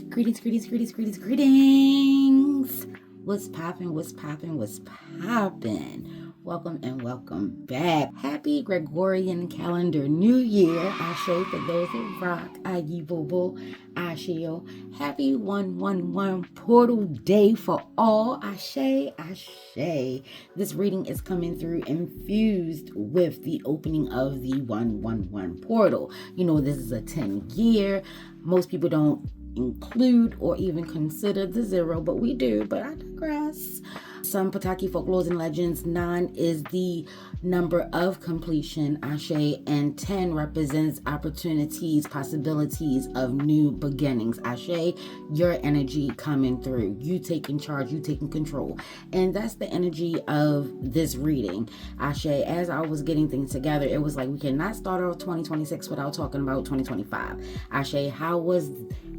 Greetings, greetings, greetings, greetings, greetings. What's poppin', what's poppin', what's poppin'? Welcome and welcome back. Happy Gregorian calendar New Year. Ashe for those who rock. Ayi Bobo. Asheo. Happy 111 portal day for all. Ashe, Ashe. This reading is coming through infused with the opening of the 111 portal. You know, this is a 10-year. Most people don't include or even consider the 0, but we do, but I digress. Some Pataki folklores and legends, 9 is the number of completion, Ashe, and 10 represents opportunities, possibilities of new beginnings. Ashe, your energy coming through, you taking charge, you taking control. And that's the energy of this reading. Ashe, as I was getting things together, it was like we cannot start off 2026 without talking about 2025. Ashe, how was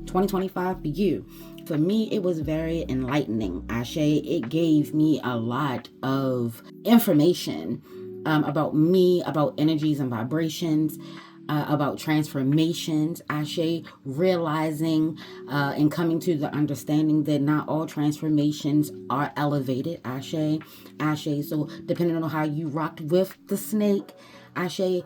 2025 for you? For me, it was very enlightening. Ashe, it gave me a lot of information about me, about energies and vibrations, about transformations. Ashe, realizing and coming to the understanding that not all transformations are elevated. Ashe, Ashe. So depending on how you rocked with the snake, Ashe,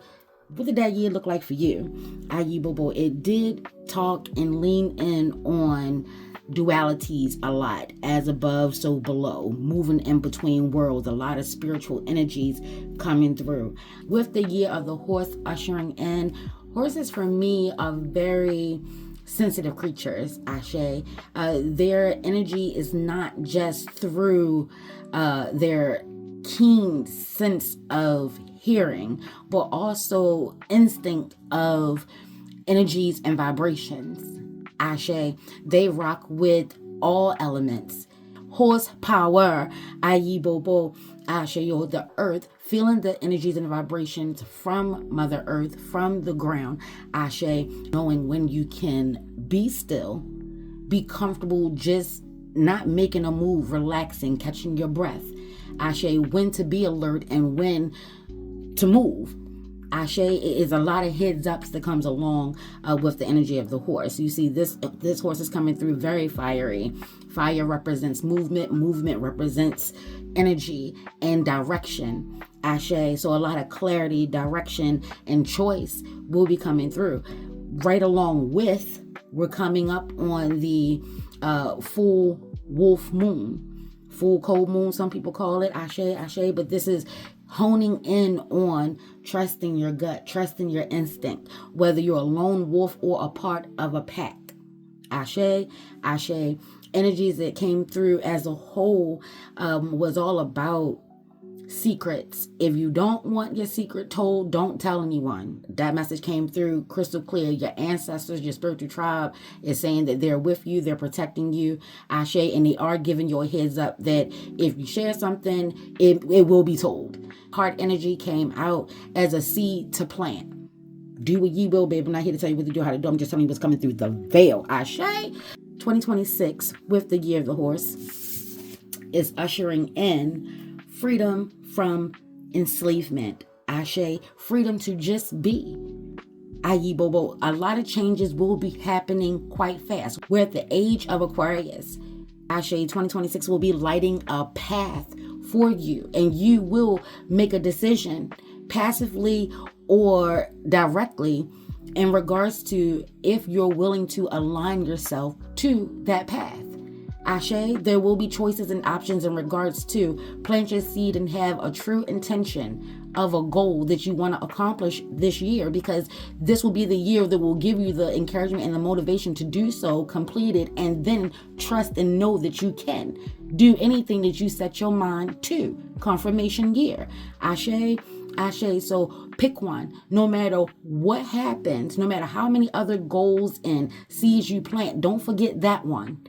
what did that year look like for you? Ayi Bobo, it did talk and lean in on dualities a lot, as above, so below, moving in between worlds, a lot of spiritual energies coming through. With the year of the horse ushering in, horses for me are very sensitive creatures, Ashe. Their energy is not just through their keen sense of hearing, but also instinct of energies and vibrations. Ashe, they rock with all elements. Horsepower, Ayi Bobo, Ashe, the earth, feeling the energies and vibrations from Mother Earth, from the ground. Ashe, knowing when you can be still, be comfortable, just not making a move, relaxing, catching your breath. Ashe, when to be alert and when to move. Ashe, it is a lot of heads ups that comes along with the energy of the horse. You see, this horse is coming through very fiery. Fire represents movement. Movement represents energy and direction. Ashe, so a lot of clarity, direction, and choice will be coming through. Right along with, we're coming up on the full wolf moon, full cold moon, some people call it. Ashe, Ashe, but this is honing in on trusting your gut, trusting your instinct, whether you're a lone wolf or a part of a pack. Ashe, Ashe. Energies that came through as a whole was all about secrets. If you don't want your secret told, don't tell anyone. That message came through crystal clear. Your ancestors, your spiritual tribe is saying that they're with you, they're protecting you, Ashe, and they are giving you a heads up that if you share something, it will be told. Heart energy came out as a seed to plant. Do what ye will, babe. I'm not here to tell you what to do, how to do. I'm just telling you what's coming through the veil. Ashe. 2026, with the year of the horse, is ushering in freedom from enslavement. Ashe, freedom to just be. Ayi Bobo, a lot of changes will be happening quite fast. We're at the age of Aquarius. Ashe, 2026 will be lighting a path for you, and you will make a decision passively or directly in regards to if you're willing to align yourself to that path. Ashe, there will be choices and options in regards to plant your seed and have a true intention of a goal that you want to accomplish this year, because this will be the year that will give you the encouragement and the motivation to do so, complete it, and then trust and know that you can do anything that you set your mind to. Confirmation year. Ashe, Ashe. So pick one. No matter what happens, no matter how many other goals and seeds you plant, don't forget that one.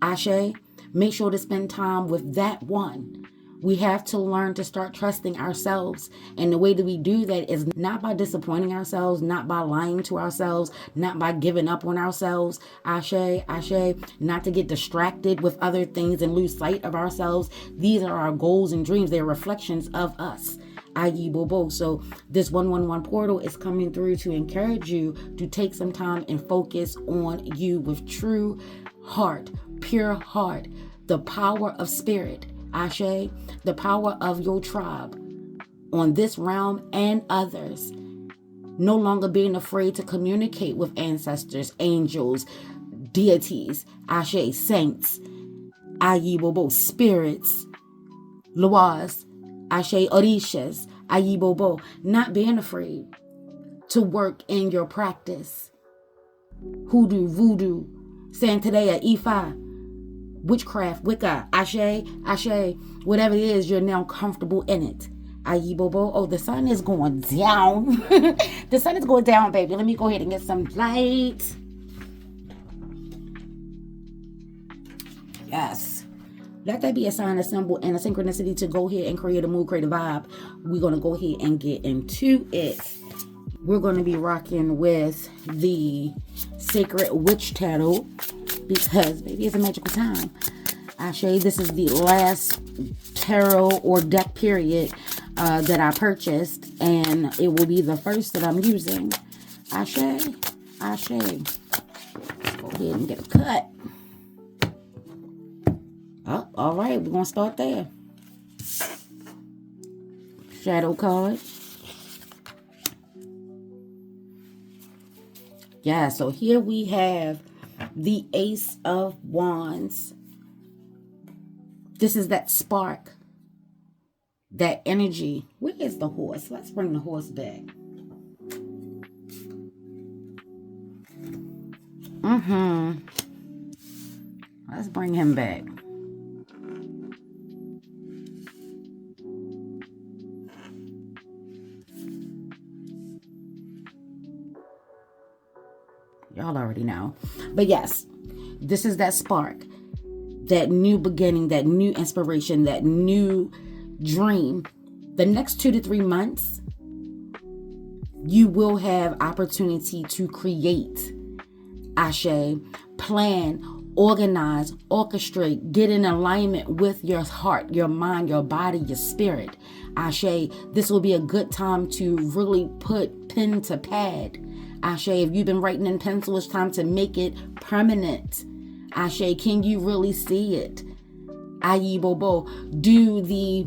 Ashe, make sure to spend time with that one. We have to learn to start trusting ourselves. And the way that we do that is not by disappointing ourselves, not by lying to ourselves, not by giving up on ourselves. Ashe, Ashe, not to get distracted with other things and lose sight of ourselves. These are our goals and dreams. They're reflections of us. Ayi Bobo. So this 111 portal is coming through to encourage you to take some time and focus on you with true heart, pure heart, the power of spirit, Ashe, the power of your tribe on this realm and others. No longer being afraid to communicate with ancestors, angels, deities, Ashe, saints, Ayi Bobo, spirits, Loas, Ashe, Orishas, Ayi Bobo. Not being afraid to work in your practice. Hoodoo, voodoo, Santeria, Ifa, witchcraft, Wicca, Ashe, whatever it is, you're now comfortable in it. Ayi Bobo. Oh, the sun is going down. The sun is going down, baby. Let me go ahead and get some light. Yes. Let that be a sign, a symbol, and a synchronicity to go ahead and create a mood, create a vibe. We're going to go ahead and get into it. We're going to be rocking with the Sacred Witch Tarot because, baby, it's a magical time. Ashe, this is the last tarot or deck period that I purchased, and it will be the first that I'm using. Ashe. Let's go ahead and get a cut. Oh, all right, we're going to start there. Shadow card. Yeah, so here we have the Ace of Wands. This is that spark, that energy. Where is the horse? Let's bring the horse back. Let's bring him back. Y'all already know. But yes, this is that spark, that new beginning, that new inspiration, that new dream. The next 2 to 3 months, you will have opportunity to create, Ashe, plan, organize, orchestrate, get in alignment with your heart, your mind, your body, your spirit. Ashe, this will be a good time to really put pen to pad. Ashe, if you've been writing in pencil, it's time to make it permanent. Ashe, can you really see it? Ayi Bobo, do the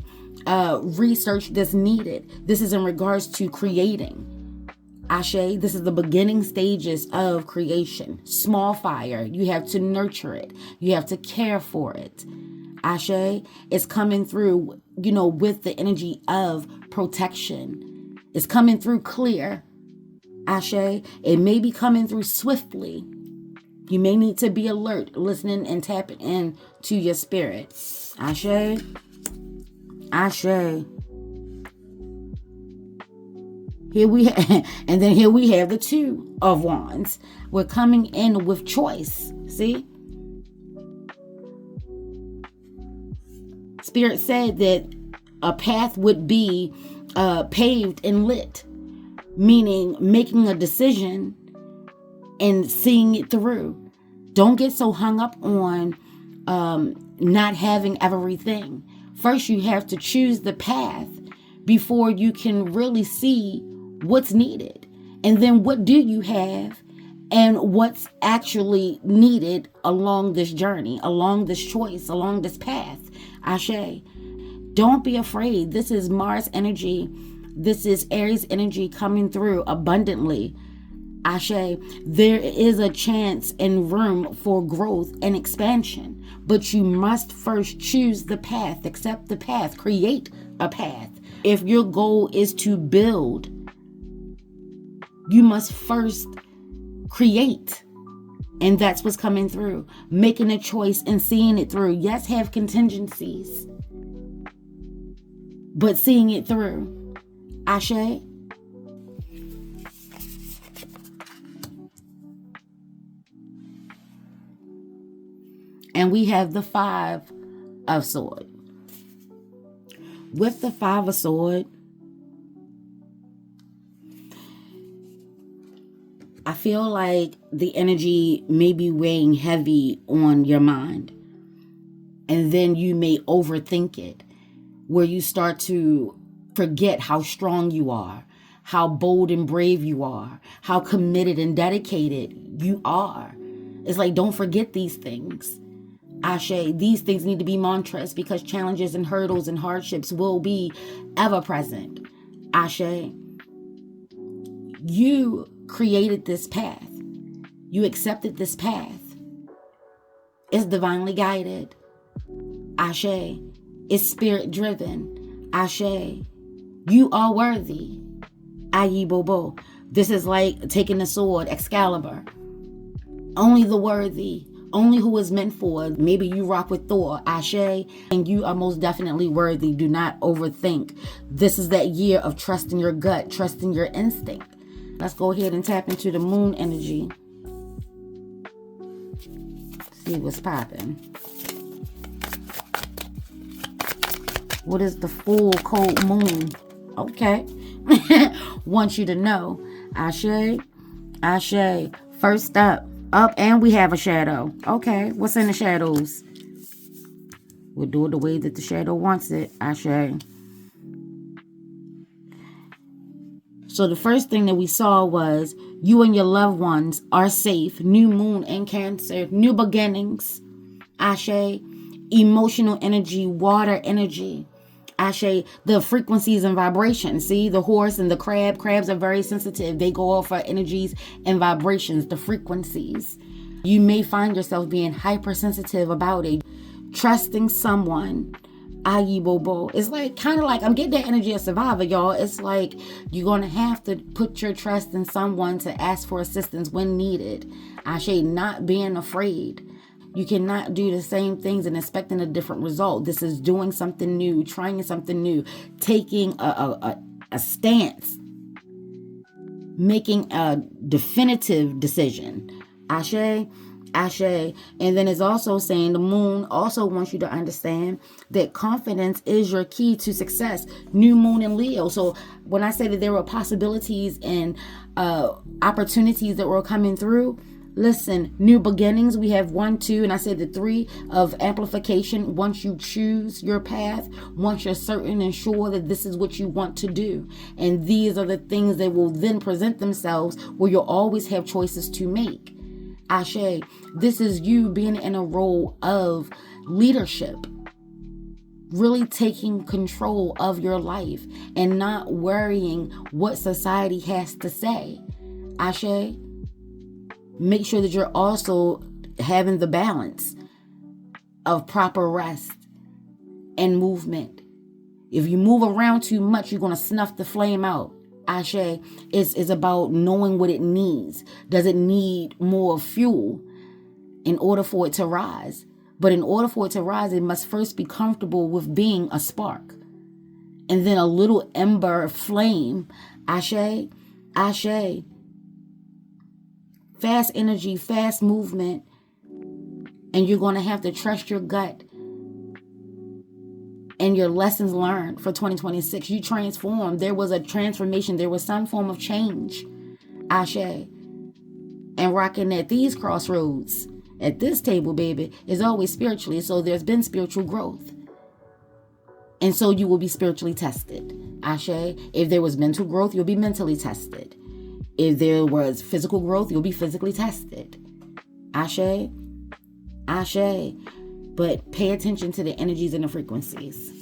research that's needed. This is in regards to creating. Ashe, this is the beginning stages of creation. Small fire, you have to nurture it. You have to care for it. Ashe, is coming through, with the energy of protection. It's coming through clear. Ashe, it may be coming through swiftly. You may need to be alert, listening and tapping into your spirit. Ashe. Here we and then here we have the Two of Wands. We're coming in with choice. See? Spirit said that a path would be paved and lit, meaning making a decision and seeing it through. Don't get so hung up on not having everything. First, you have to choose the path before you can really see what's needed. And then what do you have and what's actually needed along this journey, along this choice, along this path. Ashe. Don't be afraid. This is Mars energy. This is Aries energy coming through abundantly. Ashe, there is a chance and room for growth and expansion, but you must first choose the path, accept the path, create a path. If your goal is to build, you must first create. And that's what's coming through. Making a choice and seeing it through. Yes, have contingencies, but seeing it through. Ashe. And we have the Five of Swords. With the Five of Swords, I feel like the energy may be weighing heavy on your mind. And then you may overthink it, where you start to forget how strong you are, how bold and brave you are, how committed and dedicated you are. It's like, don't forget these things. Ashe, these things need to be mantras because challenges and hurdles and hardships will be ever present. Ashe, you created this path. You accepted this path. It's divinely guided. Ashe, it's spirit driven. Ashe, you are worthy. Ayi Bobo. This is like taking the sword, Excalibur. Only the worthy, only who is meant for. Maybe you rock with Thor, Ashe, and you are most definitely worthy. Do not overthink. This is that year of trusting your gut, trusting your instinct. Let's go ahead and tap into the moon energy. See what's popping. What is the full cold moon? Okay. Want you to know. Ashe, Ashe. First up, and we have a shadow. Okay, what's in the shadows? We'll do it the way that the shadow wants it. Ashe. So the first thing that we saw was you and your loved ones are safe. New moon in Cancer. New beginnings. Ashe. Emotional energy. Water energy. Ashe, the frequencies and vibrations. See, the horse and the crab. Crabs are very sensitive. They go off for energies and vibrations, the frequencies. You may find yourself being hypersensitive about it. Trusting someone. Ayi Bobo. It's like, kind of like, I'm getting that energy of survivor, y'all. It's like you're going to have to put your trust in someone to ask for assistance when needed. Ashe, not being afraid. You cannot do the same things and expecting a different result. This is doing something new, trying something new, taking a stance, making a definitive decision. Ashe, Ashe. And then it's also saying the moon also wants you to understand that confidence is your key to success. New moon in Leo. So when I say that there were possibilities and opportunities that were coming through, listen, new beginnings. We have 1, 2, and I said the 3 of amplification. Once you choose your path, once you're certain and sure that this is what you want to do. And these are the things that will then present themselves where you'll always have choices to make. Ashe, this is you being in a role of leadership. Really taking control of your life and not worrying what society has to say. Ashe, make sure that you're also having the balance of proper rest and movement. If you move around too much, you're going to snuff the flame out. Ashe, is about knowing what it needs. Does it need more fuel in order for it to rise? But in order for it to rise, it must first be comfortable with being a spark. And then a little ember flame. Ashe, Ashe. Fast energy, fast movement. And you're going to have to trust your gut and your lessons learned for 2026. You transformed. There was a transformation. There was some form of change. Ashe. And rocking at these crossroads, at this table, baby, is always spiritually. So there's been spiritual growth. And so you will be spiritually tested. Ashe. If there was mental growth, you'll be mentally tested. If there was physical growth, you'll be physically tested. Ashe. Ashe. But pay attention to the energies and the frequencies.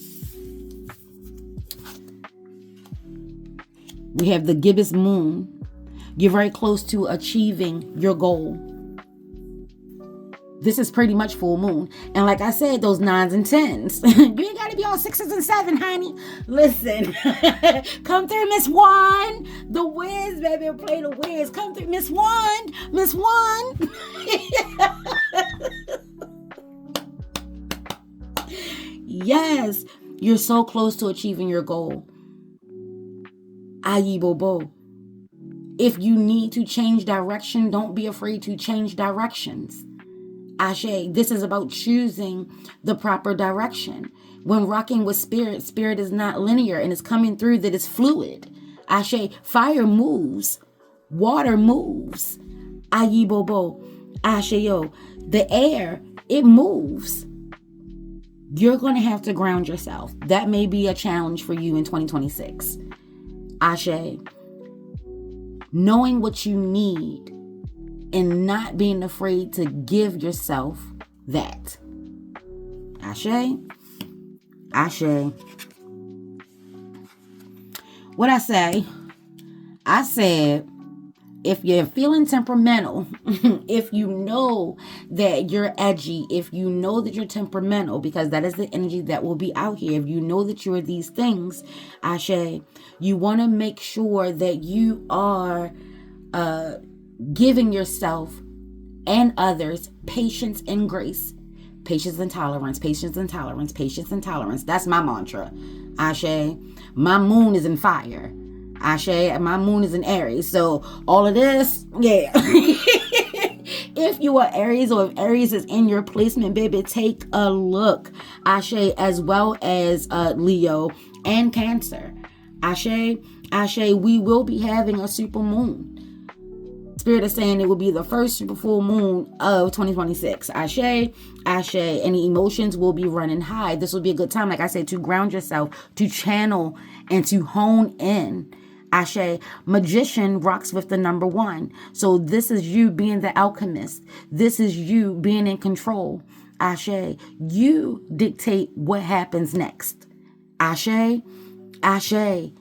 We have the gibbous moon. You're very close to achieving your goal. This is pretty much full moon. And like I said, those 9s and 10s. You ain't got to be all 6s and 7s, honey. Listen. Come through, Miss Wand. The Wiz, baby. Play the Wiz. Come through, Miss Wand. Miss Wand. Yes. You're so close to achieving your goal. Ayi Bobo. If you need to change direction, don't be afraid to change directions. Ashe, this is about choosing the proper direction. When rocking with spirit, spirit is not linear and it's coming through that it's fluid. Ashe, fire moves. Water moves. Ayi Bobo. Ashe, yo. The air, it moves. You're going to have to ground yourself. That may be a challenge for you in 2026. Ashe, knowing what you need and not being afraid to give yourself that. Ashe, Ashe. What I say? I said, if you're feeling temperamental, if you know that you're edgy, if you know that you're temperamental, because that is the energy that will be out here. If you know that you're these things, Ashe, you want to make sure that you are giving yourself and others patience and grace. Patience and tolerance, patience and tolerance, patience and tolerance. That's my mantra. Ashe, my moon is in fire. Ashe, my moon is in Aries. So all of this, yeah. If you are Aries or if Aries is in your placement, baby, take a look. Ashe, as well as Leo and Cancer. Ashe, Ashe, we will be having a super moon. Spirit is saying it will be the first super full moon of 2026. Ashe, Ashe, and the emotions will be running high. This will be a good time, like I said, to ground yourself, to channel, and to hone in. Ashe, magician rocks with the number 1. So this is you being the alchemist. This is you being in control. Ashe, you dictate what happens next. Ashe, Ashe.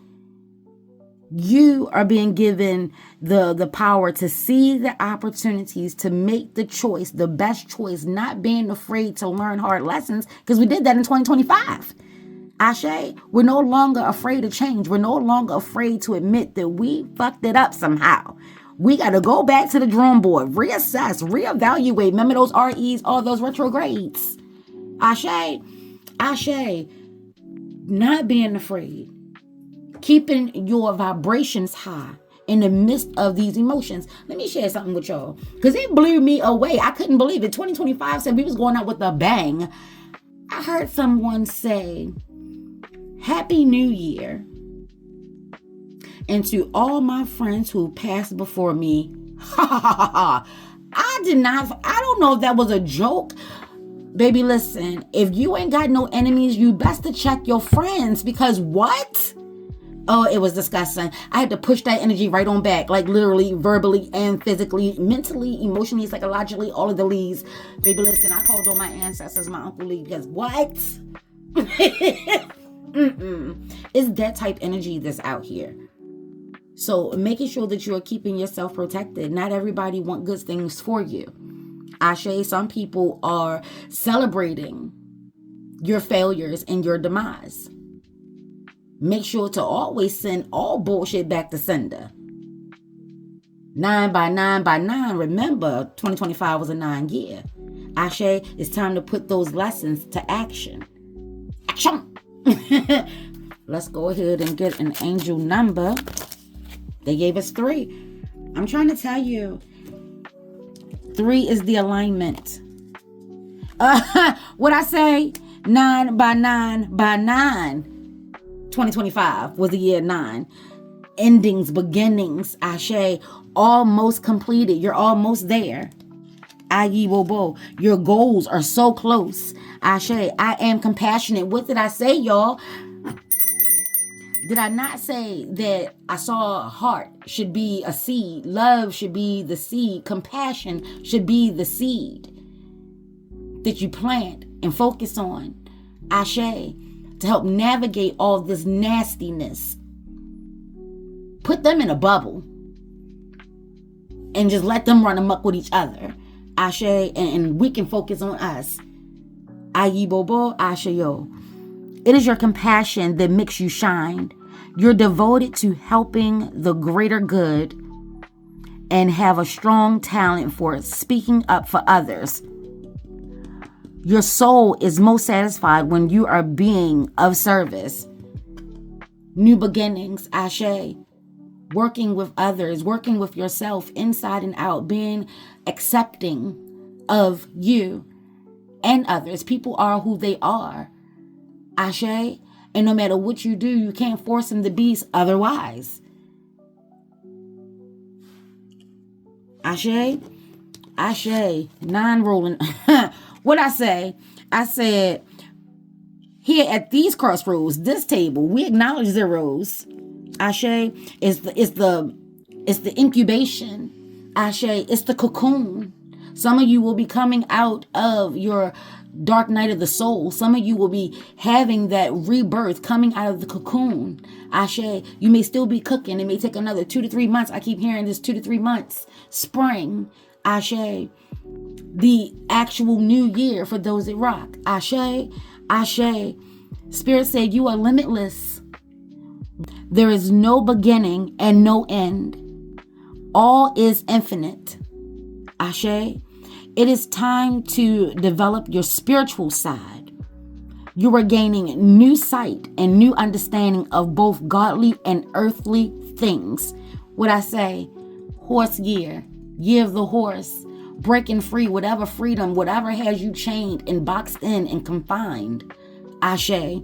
You are being given the power to see the opportunities, to make the choice, the best choice, not being afraid to learn hard lessons, because we did that in 2025. Ashe, we're no longer afraid to change. We're no longer afraid to admit that we fucked it up somehow. We got to go back to the drawing board, reassess, reevaluate. Remember those REs, all those retrogrades. Ashe, Ashe, not being afraid. Keeping your vibrations high in the midst of these emotions. Let me share something with y'all, because it blew me away. I couldn't believe it. 2025 said we was going out with a bang. I heard someone say, Happy New Year. And to all my friends who passed before me, I don't know if that was a joke. Baby, listen, if you ain't got no enemies, you best to check your friends, because what? Oh, it was disgusting. I had to push that energy right on back, like literally, verbally, and physically, mentally, emotionally, psychologically, all of the leads. Baby, listen, I called on my ancestors, my Uncle Lee, because what? It's that type energy that's out here. So making sure that you are keeping yourself protected. Not everybody want good things for you. Ashe, some people are celebrating your failures and your demise. Make sure to always send all bullshit back to sender. 9 by 9 by 9. Remember, 2025 was a 9 year. Ashe, it's time to put those lessons to action. Action! Let's go ahead and get an angel number. They gave us 3. I'm trying to tell you, 3 is the alignment. What I say? 9 by 9 by 9. 2025 was the year 9. Endings, beginnings, Ashe, almost completed. You're almost there. Ayi Bobo, your goals are so close. Ashe, I am compassionate. What did I say, y'all? Did I not say that I saw a heart should be a seed? Love should be the seed. Compassion should be the seed that you plant and focus on. Ashe, to help navigate all this nastiness. Put them in a bubble and just let them run amok with each other. Ashe, and we can focus on us. Ayi Bobo, Ashe yo. It is your compassion that makes you shine. You're devoted to helping the greater good and have a strong talent for speaking up for others. Your soul is most satisfied when you are being of service. New beginnings, Ashe. Working with others, working with yourself inside and out, being accepting of you and others. People are who they are. Ashe. And no matter what you do, you can't force them to be otherwise. Ashe. Ashe. 9 rolling. What I say? I said, here at these crossroads, this table, we acknowledge zeros. Ashe is the incubation. Ashe, it's the cocoon. Some of you will be coming out of your dark night of the soul. Some of you will be having that rebirth coming out of the cocoon. Ashe, you may still be cooking. It may take another 2 to 3 months. I keep hearing this 2 to 3 months. Spring. Ashe. The actual new year for those that rock. Ashe. Ashe. Spirit said you are limitless. There is no beginning and no end. All is infinite. Ashe. It is time to develop your spiritual side. You are gaining new sight and new understanding of both godly and earthly things. What I say, horse year of the horse, breaking free, whatever freedom, whatever has you chained and boxed in and confined. Ashe.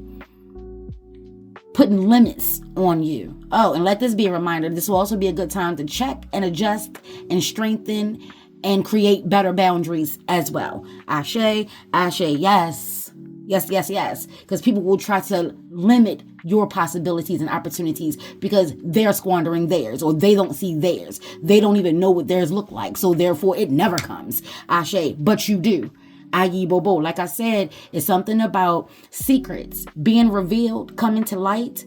Putting limits on you. Oh, and let this be a reminder. This will also be a good time to check and adjust and strengthen and create better boundaries as well. Ashe, ashe, yes. Yes, yes, yes. Because people will try to limit your possibilities and opportunities because they're squandering theirs or they don't see theirs. They don't even know what theirs look like. So therefore it never comes. Ashe, but you do. Ayi bobo. Like I said, it's something about secrets being revealed, coming to light.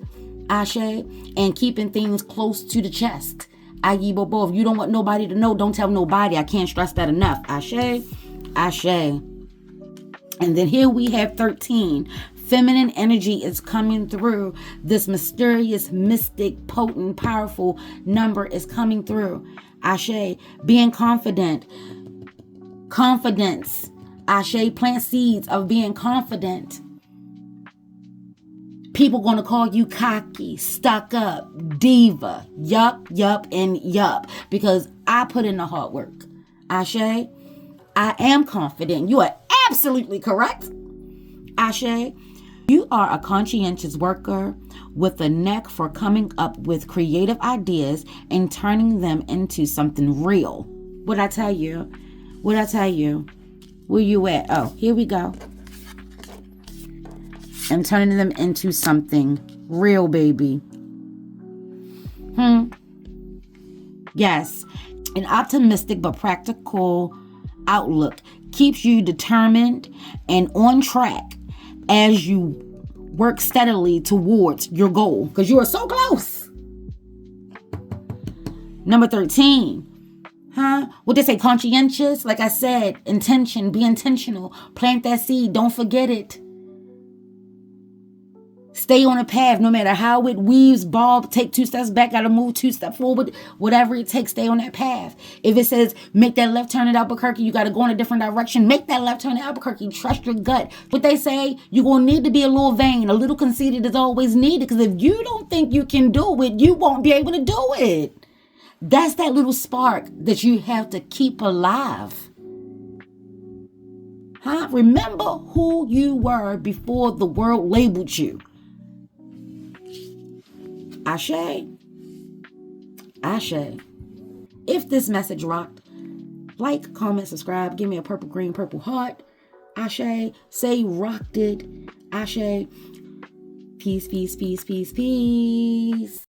Ashe, and keeping things close to the chest. Ayi bobo. If you don't want nobody to know, don't tell nobody. I can't stress that enough. Ashe, ashe. And then here we have 13. Feminine energy is coming through. This mysterious, mystic, potent, powerful number is coming through. Ashe, being confident. Confidence. Ashe, plant seeds of being confident. People gonna call you cocky, stuck up, diva, yup, and yup. Because I put in the hard work. Ashe, I am confident. You are absolutely correct. Ashe, you are a conscientious worker with a knack for coming up with creative ideas and turning them into something real. What'd I tell you? What'd I tell you? Where you at? Oh, here we go. And turning them into something real, baby. Yes. An optimistic but practical outlook keeps you determined and on track as you work steadily towards your goal. Because you are so close. Number 13. What they say, conscientious? Like I said, intention, be intentional. Plant that seed. Don't forget it. Stay on a path, no matter how it weaves, bob, take 2 steps back, gotta move 2 steps forward, whatever it takes, stay on that path. If it says, make that left turn at Albuquerque, you gotta go in a different direction, make that left turn at Albuquerque, trust your gut. What they say, you're gonna need to be a little vain, a little conceited is always needed, because if you don't think you can do it, you won't be able to do it. That's that little spark that you have to keep alive. Remember who you were before the world labeled you. Ashe. Ashe. If this message rocked, like, comment, subscribe, give me a purple, green, purple heart. Ashe. Say rocked it. Ashe. Peace, peace, peace, peace, peace.